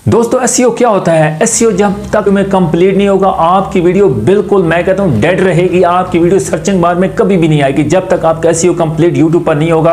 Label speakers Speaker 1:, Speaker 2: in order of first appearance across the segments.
Speaker 1: दोस्तों एसईओ क्या होता है? एसईओ जब तक में कंप्लीट नहीं होगा आपकी वीडियो बिल्कुल मैं कहता हूं डेड रहेगी। आपकी वीडियो सर्चिंग बार में कभी भी नहीं आएगी जब तक आपका एसईओ कंप्लीट यूट्यूब पर नहीं होगा।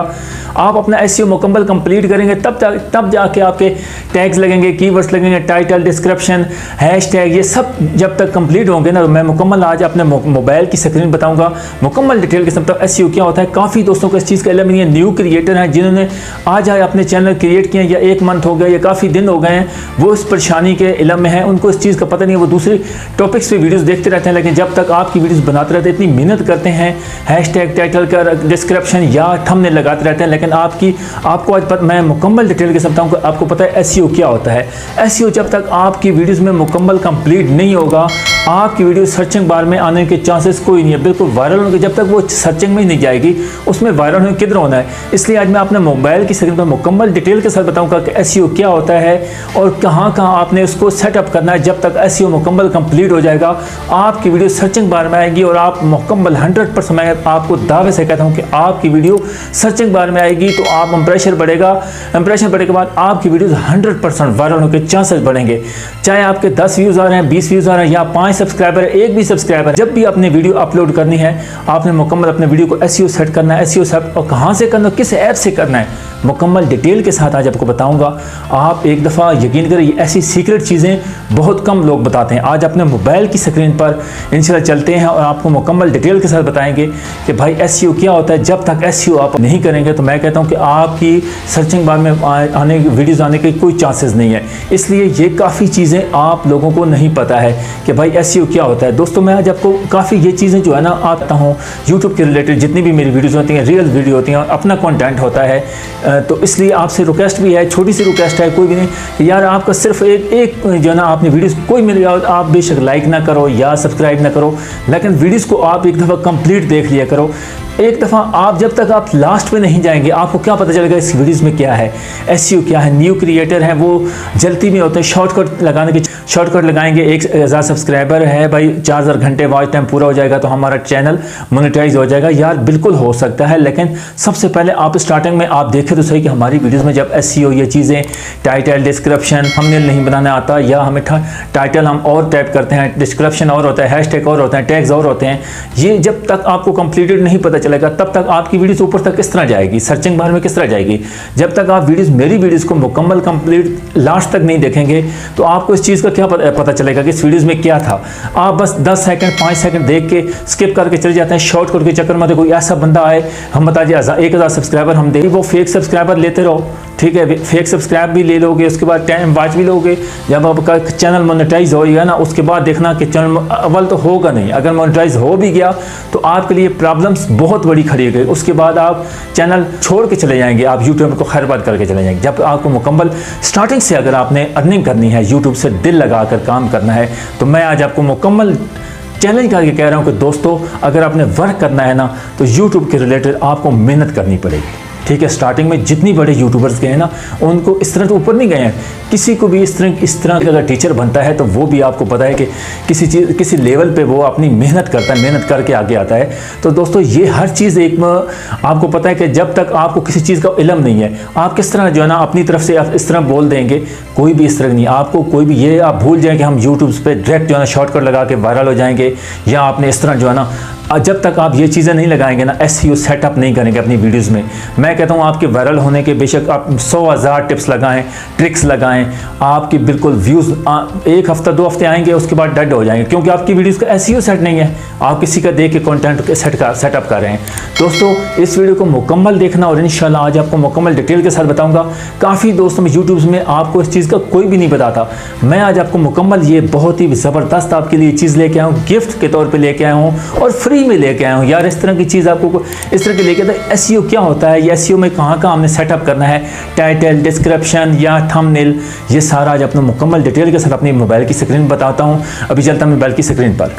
Speaker 1: आप अपना एसईओ मुकम्मल कंप्लीट करेंगे तब जाके आपके टैग्स लगेंगे, कीवर्ड्स लगेंगे, टाइटल, डिस्क्रिप्शन, हैशटैग, ये सब जब तक कंप्लीट होंगे ना, तो मैं मुकम्मल आज अपने मोबाइल की स्क्रीन बताऊंगा मुकम्मल डिटेल के साथ एसईओ क्या होता है। काफ़ी दोस्तों को इस चीज़ का इल्म नहीं है। न्यू क्रिएटर हैं जिन्होंने आज आए अपने चैनल क्रिएट किए या 1 मंथ हो गया या काफ़ी दिन हो गए हैं, वो इस परेशानी के इल्म में है, उनको इस चीज़ का पता नहीं है। वो दूसरे टॉपिक्स पे वीडियोस देखते रहते हैं, लेकिन जब तक आपकी वीडियोस बनाते रहते हैं, इतनी मेहनत करते हैं, हैशटैग, टाइटल का डिस्क्रिप्शन या थंबनेल लगाते रहते हैं, लेकिन आपको आज मैं मुकम्मल डिटेल के समझाऊँ कि आपको पता है एसईओ क्या होता है। एसईओ जब तक आपकी वीडियोज़ में मुकम्मल कंप्लीट नहीं होगा आपकी वीडियो सर्चिंग बार में आने के चांसेस कोई नहीं है, बिल्कुल वायरल होने के। जब तक वो सर्चिंग में ही नहीं जाएगी उसमें वायरल होने किधर होना है। इसलिए आज मैं अपने मोबाइल की स्क्रीन पर मुकम्मल डिटेल के साथ बताऊंगा कि एसईओ क्या होता है और कहां आपने उसको सेटअप करना है। जब तक एसईओ मुकम्मल कंप्लीट हो जाएगा आपकी वीडियो सर्चिंग बार में आएगी और आप मुकम्मल 100% मैं आपको दावे से कहता हूँ कि आपकी वीडियो सर्चिंग बार में आएगी तो आप इंप्रेशन बढ़ेगा। इंप्रेशन बढ़ने के बाद आपकी वीडियो 100% वायरल होने के चांसेस बढ़ेंगे। चाहे आपके 10 व्यूज़ आ रहे हैं, 20 व्यूज़ आ रहे हैं या 5 सब्सक्राइबर है, 1 भी सब्सक्राइबर, जब भी अपनी वीडियो अपलोड करनी है आपने मुकम्मल अपने वीडियो को एसईओ सेट करना है। एसईओ सेट और कहां से करना है, किस ऐप से करना है, मुकम्मल डिटेल के साथ आज आपको बताऊंगा। आप एक दफ़ा यकीन करें, ऐसी सीक्रेट चीज़ें बहुत कम लोग बताते हैं। आज अपने मोबाइल की स्क्रीन पर इंशाल्लाह चलते हैं और आपको मुकम्मल डिटेल के साथ बताएंगे कि भाई एसईओ क्या होता है। जब तक एसईओ आप नहीं करेंगे तो मैं कहता हूं कि आपकी सर्चिंग बार में आने वीडियोज़ आने के कोई चांसेस नहीं है। इसलिए ये काफ़ी चीज़ें आप लोगों को नहीं पता है कि भाई एसईओ क्या होता है। दोस्तों मैं आज आपको काफ़ी ये चीज़ें जो है ना आता हूँ यूट्यूब के रिलेटेड, जितनी भी मेरी वीडियोज़ होती हैं रियल वीडियो होती हैं और अपना कॉन्टेंट होता है, तो इसलिए आपसे रिक्वेस्ट भी है, छोटी सी रिक्वेस्ट है, कोई भी नहीं यार, आपका सिर्फ एक जो है ना आपने वीडियोस कोई मिल जाए आप बेशक लाइक ना करो या सब्सक्राइब ना करो, लेकिन वीडियोस को आप एक दफ़ा कंप्लीट देख लिया करो। एक दफ़ा आप जब तक आप लास्ट में नहीं जाएंगे आपको क्या पता चलेगा इस वीडियोस में क्या है, एसईओ क्या है। न्यू क्रिएटर हैं वो जल्दी में होते हैं, शॉर्टकट लगाने के शॉर्टकट लगाएंगे। 1000 सब्सक्राइबर है भाई, 4000 घंटे वॉच टाइम पूरा हो जाएगा तो हमारा चैनल मोनेटाइज हो जाएगा। यार बिल्कुल हो सकता है, लेकिन सबसे पहले आप स्टार्टिंग में आप देखें तो सही कि हमारी वीडियोस में जब एसईओ ये चीज़ें, टाइटल, डिस्क्रिप्शन, थंबनेल नहीं बनाना आता या हमें टाइटल हम और टाइप करते हैं, डिस्क्रिप्शन और होता है, हैशटैग और होते हैं, टैग्स और होते हैं, ये जब तक आपको कंप्लीटेड नहीं पता चलेगा तब तक आपकी वीडियोस ऊपर तक किस तरह जाएगी, सर्चिंग बार में किस तरह जाएगी। जब तक आप मेरी वीडियोस को मुकम्मल कंप्लीट लास्ट तक नहीं देखेंगे तो आपको इस चीज़ का क्या पता चलेगा कि इस वीडियोस में क्या था। आप बस 10 सेकंड 5 सेकंड देख के स्किप करके चले जाते हैं शॉर्टकट के चक्कर में। तो कोई ऐसा बंदा आए हम बता दिए 1000 सब्सक्राइबर हम दे, वो फेक सब्सक्राइबर लेते रहो, ठीक है, फेक सब्सक्राइब भी ले लोगे, उसके बाद टाइम वॉच भी लोगे। जब आपका चैनल मोनेटाइज होगा ना उसके बाद देखना कि चैनल अव्वल तो होगा नहीं, अगर मोनेटाइज हो भी गया तो आपके लिए प्रॉब्लम्स बहुत बड़ी खड़ी है। उसके बाद आप चैनल छोड़ के चले जाएंगे, आप यूट्यूब को खैरबाद करके चले जाएंगे। जब आपको मुकम्मल स्टार्टिंग से अगर आपने अर्निंग करनी है, यूट्यूब से दिल लगाकर काम करना है, तो मैं आज आपको मुकम्मल चैलेंज करके कह रहा हूं कि दोस्तों अगर आपने वर्क करना है ना तो यूट्यूब के रिलेटेड आपको मेहनत करनी पड़ेगी, ठीक है। स्टार्टिंग में जितनी बड़े यूट्यूबर्स गए हैं ना उनको इस तरह तो ऊपर नहीं गए हैं, किसी को भी इस तरह अगर टीचर बनता है तो वो भी आपको पता है कि किसी लेवल पे वो अपनी मेहनत करता है, मेहनत करके आगे आता है। तो दोस्तों ये हर चीज़ एक आपको पता है कि जब तक आपको किसी चीज़ का इल्म नहीं है आप किस तरह जो है ना अपनी तरफ से आप इस तरह बोल देंगे, कोई भी इस तरह नहीं। आपको कोई भी ये आप भूल जाए कि हम यूट्यूब पर डायरेक्ट जो है ना शॉर्टकट लगा के वायरल हो जाएंगे, या आपने इस तरह जो है ना जब तक आप ये चीज़ें नहीं लगाएंगे ना, एसईओ सेटअप नहीं करेंगे अपनी वीडियोस में, मैं कहता हूँ आपके वायरल होने के बेशक आप 100,000 टिप्स लगाएं, ट्रिक्स लगाएं, आपकी बिल्कुल व्यूज़ 1 हफ्ता 2 हफ्ते आएंगे उसके बाद डेड हो जाएंगे, क्योंकि आपकी वीडियोस का एसईओ सेट नहीं है, आप किसी का देख के कंटेंट सेटअप कर रहे हैं। दोस्तों इस वीडियो को मुकम्मल देखना और इंशाल्लाह आज आपको मुकम्मल डिटेल के साथ बताऊँगा। काफ़ी दोस्तों में यूट्यूब में आपको इस चीज़ का कोई भी नहीं बताता, मैं आज आपको मुकम्मल ये बहुत ही ज़बरदस्त आपके लिए चीज़ लेके आया हूँ, गिफ्ट के तौर पर लेके आया हूँ और फ्री में लेके आया हूँ। यार इस तरह की चीज़ आपको इस तरह के लेके आता है। एसईओ क्या होता है, ये एसईओ में कहाँ हमने सेटअप करना है, टाइटल, डिस्क्रिप्शन या थंबनेल, ये सारा आज अपना मुकम्मल डिटेल के साथ अपनी मोबाइल की स्क्रीन बताता हूँ। अभी चलता हूँ मोबाइल की स्क्रीन पर।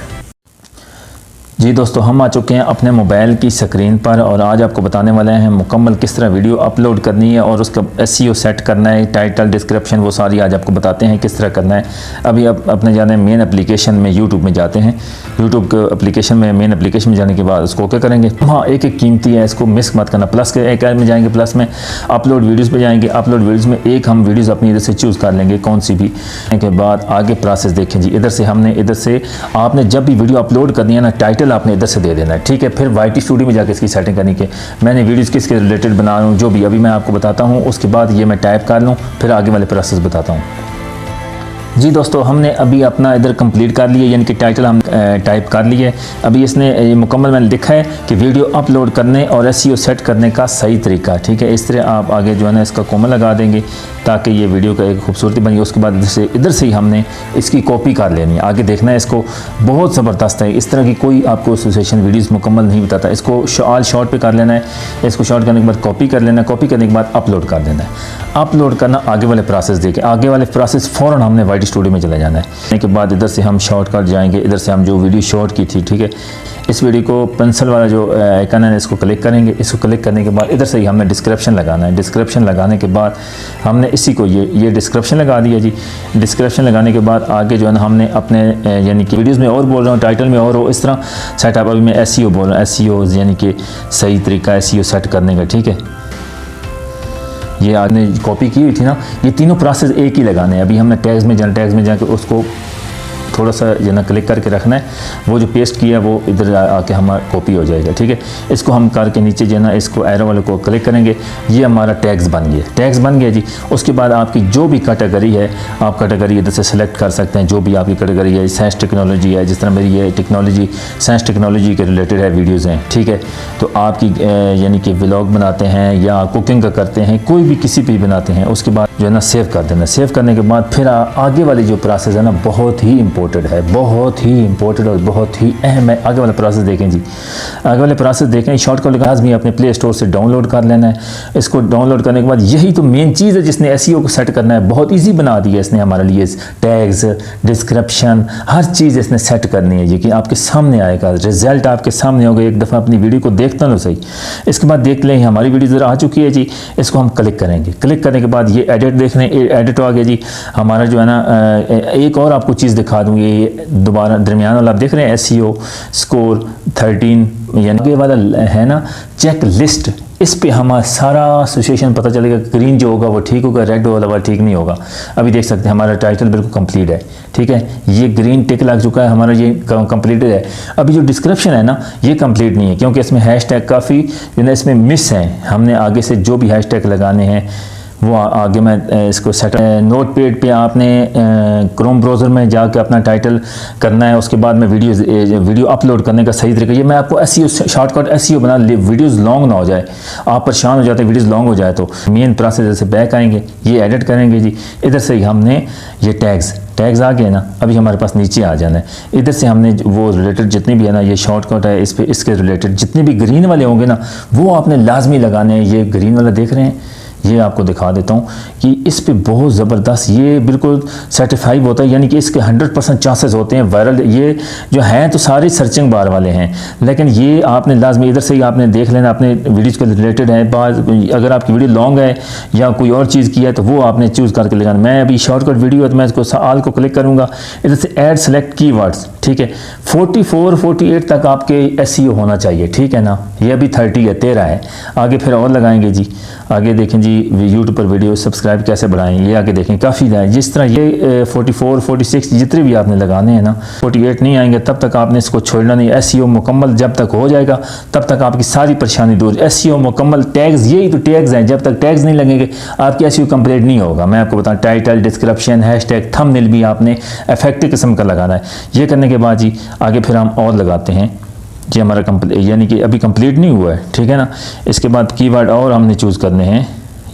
Speaker 1: जी दोस्तों, हम आ चुके हैं अपने मोबाइल की स्क्रीन पर और आज आपको बताने वाले हैं मुकम्मल किस तरह वीडियो अपलोड करनी है और उसका एसईओ सेट करना है, टाइटल, डिस्क्रिप्शन, वो सारी आज आपको बताते हैं किस तरह करना है। अभी आप अपने जाने मेन एप्लीकेशन में यूट्यूब में जाते हैं। यूट्यूब के एप्लीकेशन में मेन एप्लीकेशन में जाने के बाद उसको ओके करेंगे। हाँ, एक एक कीमती है, इसको मिस मत करना। प्लस के एक में जाएंगे, प्लस में अपलोड वीडियोज़ पर जाएंगे। अपलोड वीडियोज़ में एक हम वीडियोज़ अपनी इधर से चूज़ कर लेंगे कौन सी भी। के बाद आगे प्रोसेस देखें जी। इधर से हमने इधर से आपने जब भी वीडियो अपलोड करनी है ना, टाइटल आपने इधर से दे देना है, ठीक है। फिर YT स्टूडियो में जाकर इसकी सेटिंग करनी के मैंने वीडियोस किसके रिलेटेड बना रहा हूँ, जो भी अभी मैं आपको बताता हूँ, उसके बाद ये मैं टाइप कर लूँ, फिर आगे वाले प्रोसेस बताता हूँ। जी दोस्तों, हमने अभी अपना इधर कंप्लीट कर लिया, यानी कि टाइटल हम टाइप कर लिए। अभी इसने ये मुकम्मल मैंने लिखा है कि वीडियो अपलोड करने और एसईओ सेट करने का सही तरीका, ठीक है। इस तरह आप आगे जो है ना इसका कोमा लगा देंगे ताकि ये वीडियो का एक खूबसूरती बनी। उसके बाद इधर से ही हमने इसकी कॉपी कर लेनी है। आगे देखना है इसको, बहुत ज़बरदस्त है। इस तरह की कोई आपको एसोसिएशन वीडियोज़ मुकम्मल नहीं बताता। इसको ऑल शॉर्ट पे कर लेना है। इसको शॉर्ट करने के बाद कॉपी कर लेना है। कॉपी करने के बाद अपलोड कर देना है। अपलोड करना आगे वाले प्रोसेस देखें। आगे वाले प्रोसेस फ़ौरन हमने YT स्टूडियो में चले जाना है। इसके बाद इधर से हम शॉर्ट कर जाएंगे। इधर से हम जो वीडियो शॉर्ट की थी, ठीक है, इस वीडियो को पेंसिल वाला जो आइकन है इसको क्लिक करेंगे। इसको क्लिक करने के बाद इधर से ही हमने डिस्क्रिप्शन लगाना है। डिस्क्रिप्शन लगाने के बाद हमने इसी को ये डिस्क्रिप्शन लगा दिया जी। डिस्क्रिप्शन लगाने के बाद आगे जो है ना हमने अपने यानी कि वीडियोज़ में और बोल रहा हूँ, टाइटल में और हो, इस तरह सेटअप। अभी मैं एसईओ बोल रहा हूँ, एसईओ यानी कि सही तरीका एसईओ सेट करने का, ठीक है। ये आपने कॉपी की हुई थी ना, ये तीनों प्रोसेस एक ही लगाने हैं। अभी हमने टैग्स में जाना, टैग्स में जाकर उसको थोड़ा सा जो ना क्लिक करके रखना है। वो जो पेस्ट किया वो इधर आके हमारा कॉपी हो जाएगा, ठीक है। इसको हम करके नीचे जो ना इसको एरो वाले को क्लिक करेंगे। ये हमारा टैग्स बन गया, टैग्स बन गया जी। उसके बाद आपकी जो भी कैटेगरी है, आप कैटेगरी इधर से सिलेक्ट कर सकते हैं। जो भी आपकी कैटेगरी है, साइंस टेक्नोलॉजी है, जिस तरह मेरी ये टेक्नोलॉजी, साइंस टेक्नोलॉजी के रिलेटेड है वीडियोज़ हैं, ठीक है। तो आपकी यानी कि व्लॉग बनाते हैं या कुकिंग का करते हैं, कोई भी किसी भी बनाते हैं, उसके बाद जो है ना सेव कर देना। सेव करने के बाद फिर आगे वाली जो प्रोसेस है ना, बहुत ही इंपॉर्टेंट है, बहुत ही इंपॉर्टेंट और बहुत ही अहम है। आगे वाला प्रोसेस देखें जी। आगे वाले प्रोसेस देखें, शॉर्टकट लाजमी अपने प्ले स्टोर से डाउनलोड कर लेना है। इसको डाउनलोड करने के बाद यही तो मेन चीज़ है जिसने एसईओ को सेट करना है। बहुत ईजी बना दिया इसने हमारे लिए। टैग्स, डिस्क्रिप्शन, हर चीज़ इसने सेट करनी है। ये कि आपके सामने आएगा, रिजल्ट आपके सामने होगा। एक दफ़ा अपनी वीडियो को देखता लो सही। इसके बाद देख लें हमारी वीडियो ज़रा आ चुकी है जी। इसको हम क्लिक करेंगे। क्लिक करने के बाद ये एडिट देख लें, एडिट आ गया जी हमारा जो है ना। एक और आपको चीज़ दिखा दूँ, ये दोबारा दरमियान वाला आप देख रहे हैं एसईओ स्कोर 13 यानी वाला है ना, चेक लिस्ट। इस पे हमारा सारा एसोसिएशन पता चलेगा। ग्रीन जो होगा वो ठीक होगा, रेड वाला ठीक नहीं होगा। अभी देख सकते हैं हमारा टाइटल बिल्कुल कंप्लीट है, ठीक है। ये ग्रीन टिक लग चुका है हमारा, ये कंप्लीटेड है। अभी जो डिस्क्रिप्शन है ना, ये कंप्लीट नहीं है क्योंकि इसमें हैशटैग काफ़ी जो है इसमें मिस हैं। हमने आगे से जो भी हैशटैग लगाने हैं वो आगे मैं इसको सेट नोटपैड पे आपने क्रोम ब्राउज़र में जाके अपना टाइटल करना है। उसके बाद में वीडियो अपलोड करने का सही तरीका ये मैं आपको एसईओ शॉर्टकट एसईओ बना। वीडियोज़ लॉन्ग ना हो जाए, आप परेशान हो जाते हैं वीडियोज़ लॉन्ग हो जाए। तो मेन प्रोसेस से बैक आएंगे, ये एडिट करेंगे जी। इधर से ही हमने ये टैग्स आ गए ना, अभी हमारे पास नीचे आ जाना है। इधर से हमने वो रिलेटेड जितनी भी है ना, ये शॉर्टकट है इस पे, इसके रिलेटेड जितने भी ग्रीन वाले होंगे ना वो आपने लाजमी लगाने हैं। ये ग्रीन वाला देख रहे हैं, ये आपको दिखा देता हूँ कि इस पे बहुत ज़बरदस्त ये बिल्कुल सर्टिफाइड होता है, यानी कि इसके 100% चांसेस होते हैं वायरल। ये जो हैं तो सारे सर्चिंग बार वाले हैं, लेकिन ये आपने लाजमी इधर से ही आपने देख लेना अपने वीडियोज़ के रिलेटेड है। अगर आपकी वीडियो लॉन्ग है या कोई और चीज़ की है तो वो आपने चूज़ करके लगाना। मैं अभी शॉर्टकट वीडियो है तो मैं इसको आल को क्लिक करूँगा। इधर से ऐड सेलेक्ट कीवर्ड्स, ठीक है। 44-48 तक आपके एसईओ होना चाहिए, ठीक है ना। ये अभी 30 है, 13 है। आगे फिर और लगाएंगे जी। आगे देखें जी यूट्यूब पर वीडियो सब्सक्राइब कैसे बढ़ाएं, ये आगे देखें काफ़ी है। जिस तरह ये 44-46 जितने भी आपने लगाने हैं ना, 48 नहीं आएंगे तब तक आपने इसको छोड़ना नहीं। एसईओ मुकम्मल जब तक हो जाएगा तब तक आपकी सारी परेशानी दूर। एसईओ मुकम्मल, टैग्स, यही तो टैग्स हैं। जब तक टैग्स नहीं लगेंगे आपकी एसईओ कंप्लीट नहीं होगा। मैं आपको बताऊँ, टाइटल, डिस्क्रिप्शन, हैशटैग, थंबनेल भी आपने इफेक्टिव किस्म का लगाना है। ये करने के बाद जी आगे फिर हम और लगाते हैं जी। हमारा कंप्लीट यानी कि अभी कंप्लीट नहीं हुआ है, ठीक है ना। इसके बाद कीवर्ड और हमने चूज़ करने हैं।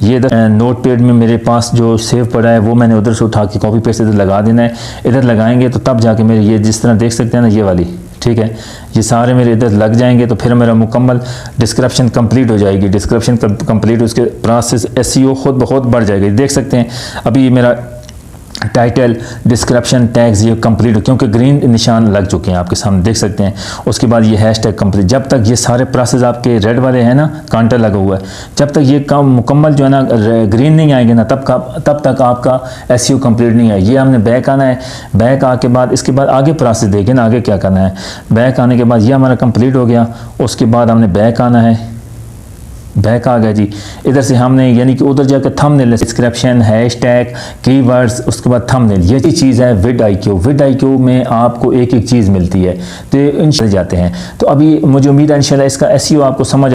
Speaker 1: ये इधर नोटपैड में मेरे पास जो सेव पड़ा है वो मैंने उधर से उठा के कॉपी पेस्ट इधर लगा देना है। इधर लगाएंगे तो तब जाके मेरे ये जिस तरह देख सकते हैं ना, ये वाली, ठीक है, ये सारे मेरे इधर लग जाएंगे तो फिर मेरा मुकम्मल डिस्क्रिप्शन कंप्लीट हो जाएगी। डिस्क्रिप्शन कंप्लीट, उसके प्रोसेस एसईओ खुद ब खुद बढ़ जाएगी। देख सकते हैं अभी मेरा टाइटल, डिस्क्रिप्शन, टैग्स ये कंप्लीट, क्योंकि ग्रीन निशान लग चुके हैं आपके सामने देख सकते हैं। उसके बाद ये हैशटैग कंप्लीट, जब तक ये सारे प्रोसेस आपके रेड वाले हैं ना, काउंटर लगा हुआ है, जब तक ये काम मुकम्मल जो है ना ग्रीन नहीं आएंगे ना, तब तक आपका एसईओ कंप्लीट नहीं है। ये हमने बैक आना है, बैक आके बाद इसके बाद आगे प्रोसेस देखें ना, आगे क्या करना है। बैक आने के बाद ये हमारा कंप्लीट हो गया, उसके बाद हमने बैक आना है, बैक आ गया जी। इधर से हमने यानी कि उधर जाकर थंबनेल, डिस्क्रिप्शन, हैशटैग, कीवर्ड्स, उसके बाद थंबनेल, ये चीज़ है विड-IQ। विड-IQ में आपको एक एक चीज़ मिलती है, तो इन जाते हैं। तो अभी मुझे उम्मीद है इंशाल्लाह इसका एसईओ आपको समझ